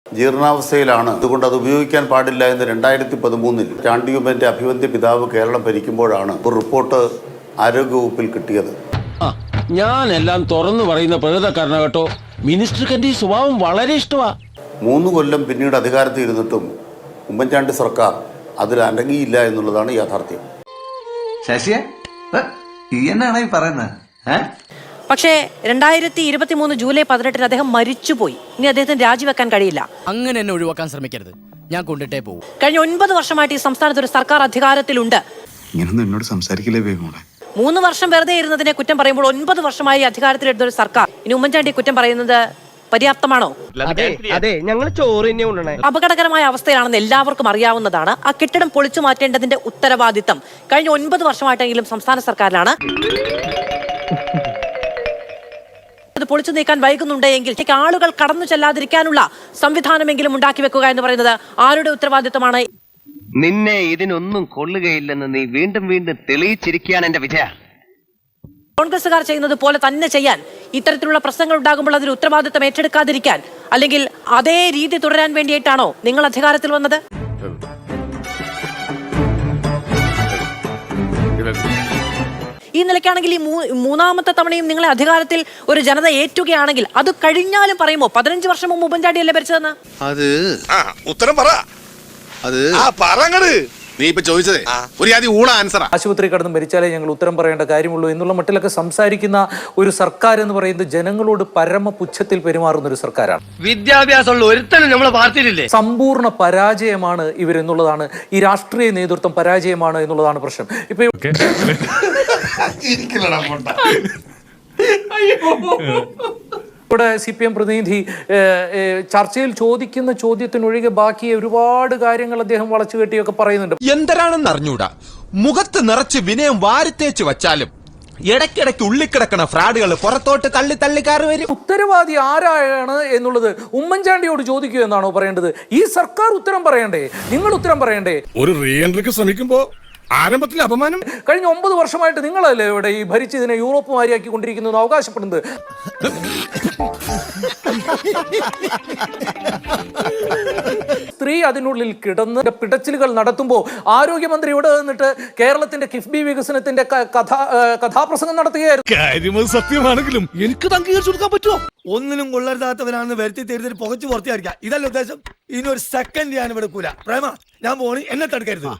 ജീർണാവസ്ഥയിലാണ്. അതുകൊണ്ട് അത് ഉപയോഗിക്കാൻ പാടില്ല എന്ന് 2013 ചാണ്ടിയുമ്മന്റെ അഭിവന്ദ്യ പിതാവ് കേരളം ഭരിക്കുമ്പോഴാണ് ഒരു റിപ്പോർട്ട് ആരോഗ്യവകുപ്പിൽ കിട്ടിയത്. ഞാൻ എല്ലാം തുറന്നു പറയുന്ന പ്രകൃതക്കാരന കേട്ടോ. മിനിസ്റ്റർക്ക് എന്റെ ഈ സ്വഭാവം വളരെ ഇഷ്ടമാ. 3 കൊല്ലം പിന്നീട് അധികാരത്തിൽ ഇരുന്നിട്ടും ഉമ്മൻചാണ്ടി സർക്കാർ അതിൽ അടങ്ങിയില്ല എന്നുള്ളതാണ് യാഥാർത്ഥ്യം. ശശിയെ എന്നാണ് ഈ പറയുന്നത്? പക്ഷേ 2023 ജൂലൈ 18 അദ്ദേഹം മരിച്ചുപോയി. ഇനി അദ്ദേഹത്തിന് രാജിവെക്കാൻ കഴിയില്ല. അങ്ങനെ എന്നെ ഒഴിവാക്കാൻ ശ്രമിക്കരുത്, ഞാൻ കൊണ്ടിട്ടേ പോകും. കഴിഞ്ഞ 9 വർഷമായിട്ട് ഈ സംസ്ഥാനത്ത് ഒരു സർക്കാർ അധികാരത്തിലുണ്ട്. എന്നോട് സംസാരിക്കില്ലേ വേഗം? 3 വർഷം വെറുതെ ഇരുന്നതിനെ കുറ്റം പറയുമ്പോൾ 9 വർഷമായി അധികാരത്തിലെടുത്ത ഒരു സർക്കാർ ഇനി ഉമ്മൻചാണ്ടി കുറ്റം പറയുന്നത് പര്യാപ്തമാണോ? അതെ, ഞങ്ങൾ ചോറ് തന്നെ കൊണ്ടുവന്നേ. അപകടകരമായ അവസ്ഥയിലാണെന്ന് എല്ലാവർക്കും അറിയാവുന്നതാണ്. ആ കെട്ടിടം പൊളിച്ചു മാറ്റേണ്ടതിന്റെ ഉത്തരവാദിത്തം കഴിഞ്ഞ 9 വർഷമായിട്ടെങ്കിലും സംസ്ഥാന സർക്കാരിലാണ്. അത് പൊളിച്ചു നീക്കാൻ വൈകുന്നുണ്ടെങ്കിൽ ആളുകൾ കടന്നു ചെല്ലാതിരിക്കാനുള്ള സംവിധാനമെങ്കിലും ഉണ്ടാക്കി വെക്കുക എന്ന് പറയുന്നത് ആരുടെ ഉത്തരവാദിത്തമാണ്? നിന്നെ ഇതിനൊന്നും കൊള്ളുകയില്ലെന്ന് നീ വീണ്ടും വീണ്ടും തെളിയിച്ചിരിക്കുകയാണ് എന്റെ വിജയ. കോൺഗ്രസുകാർ ചെയ്യുന്നത് പോലെ തന്നെ ചെയ്യാൻ, ഇത്തരത്തിലുള്ള പ്രശ്നങ്ങൾ ഉണ്ടാകുമ്പോൾ അതിൽ ഉത്തരവാദിത്തം ഏറ്റെടുക്കാതിരിക്കാൻ, അല്ലെങ്കിൽ അതേ രീതി തുടരാൻ വേണ്ടിയിട്ടാണോ നിങ്ങൾ അധികാരത്തിൽ വന്നത്? ഈ നിലയ്ക്കാണെങ്കിൽ ഈ മൂന്നാമത്തെ തവണയും നിങ്ങളെ അധികാരത്തിൽ ഒരു ജനത ഏറ്റുകയാണെങ്കിൽ അത് കഴിഞ്ഞാലും പറയുമോ 15 വർഷം മുമ്പ് ഉമ്മൻചാണ്ടിയല്ലേ ഭരിച്ചതെന്ന്? അത് ഉത്തരം പറ. അത് പറങ്ങട്. നീ ഇപ്പൊ ചോദിച്ചതേ ഒരു ആദ്യം ഊള ആൻസറാ. ആശുപത്രി കടന്ന് മരിച്ചാലേ ഞങ്ങൾ ഉത്തരം പറയേണ്ട കാര്യമുള്ളൂ എന്നുള്ള മട്ടിലൊക്കെ സംസാരിക്കുന്ന ഒരു സർക്കാർ എന്ന് പറയുന്നത് ജനങ്ങളോട് പരമപുച്ഛത്തിൽ പെരുമാറുന്ന ഒരു സർക്കാരാണ്. വിദ്യാഭ്യാസമുള്ള ഒരുത്തനും നമ്മളെ പാർട്ടിയിലില്ലേ? സമ്പൂർണ്ണ പരാജയമാണ് ഇവരെന്നുള്ളതാണ്, ഈ രാഷ്ട്രീയ നേതൃത്വം പരാജയമാണ് എന്നുള്ളതാണ് പ്രശ്നം. ഇപ്പൊ ഇവിടെ CPM പ്രതിനിധി ചർച്ചയിൽ ചോദിക്കുന്ന ചോദ്യത്തിനൊഴികെ ബാക്കി ഒരുപാട് കാര്യങ്ങൾ അദ്ദേഹം വളച്ചു കെട്ടിയൊക്കെ പറയുന്നുണ്ട്. എന്തരാണെന്ന് അറിഞ്ഞൂടാ, മുഖത്ത് നിറച്ച് വിനയം വാരിത്തേച്ച് വച്ചാലും ഇടയ്ക്കിടയ്ക്ക് ഉള്ളിക്കിടക്കണ ഫ്രാഡുകൾ പുറത്തോട്ട് തള്ളി തള്ളിക്കാറ് വരും. ഉത്തരവാദി ആരാണ് എന്നുള്ളത് ഉമ്മൻചാണ്ടിയോട് ചോദിക്കൂ എന്നാണോ പറയേണ്ടത്? ഈ സർക്കാർ ഉത്തരം പറയണ്ടേ? നിങ്ങൾ ഉത്തരം പറയണ്ടേ? ഒരു റീ എൻട്രിക്ക് ശ്രമിക്കുമ്പോ ആരംഭത്തിൽ അപമാനം. കഴിഞ്ഞ 9 വർഷമായിട്ട് നിങ്ങളല്ലേ ഇവിടെ ഈ ഭരിച്ചതിനെ യൂറോപ്പ് മാരിയാക്കി കൊണ്ടിരിക്കുന്നു അവകാശപ്പെടുന്നത്? സ്ത്രീ അതിനുള്ളിൽ കിടന്ന് പിടച്ചിലുകൾ നടത്തുമ്പോൾ ആരോഗ്യമന്ത്രി ഇവിടെ നിന്നിട്ട് കേരളത്തിന്റെ കിഫ്ബി വികസനത്തിന്റെ കഥാപ്രസംഗം നടത്തുകയായിരുന്നു. സത്യമാണെങ്കിലും എനിക്ക് അംഗീകരിച്ചു കൊടുക്കാൻ പറ്റുമോ? ഒന്നിനും കൊള്ളരുതാത്തവനാണെന്ന് വരുത്തി തീർത്തിട്ട് പുകച്ചു പുറത്തിയായിരിക്കാം. ഇതല്ല ഉദ്ദേശം. ഇനി ഒരു സെക്കൻഡ് ഞാൻ ഇവിടെ കൂല. പ്രേമ, ഞാൻ പോണി, എന്നെ തടുക്കരുത്.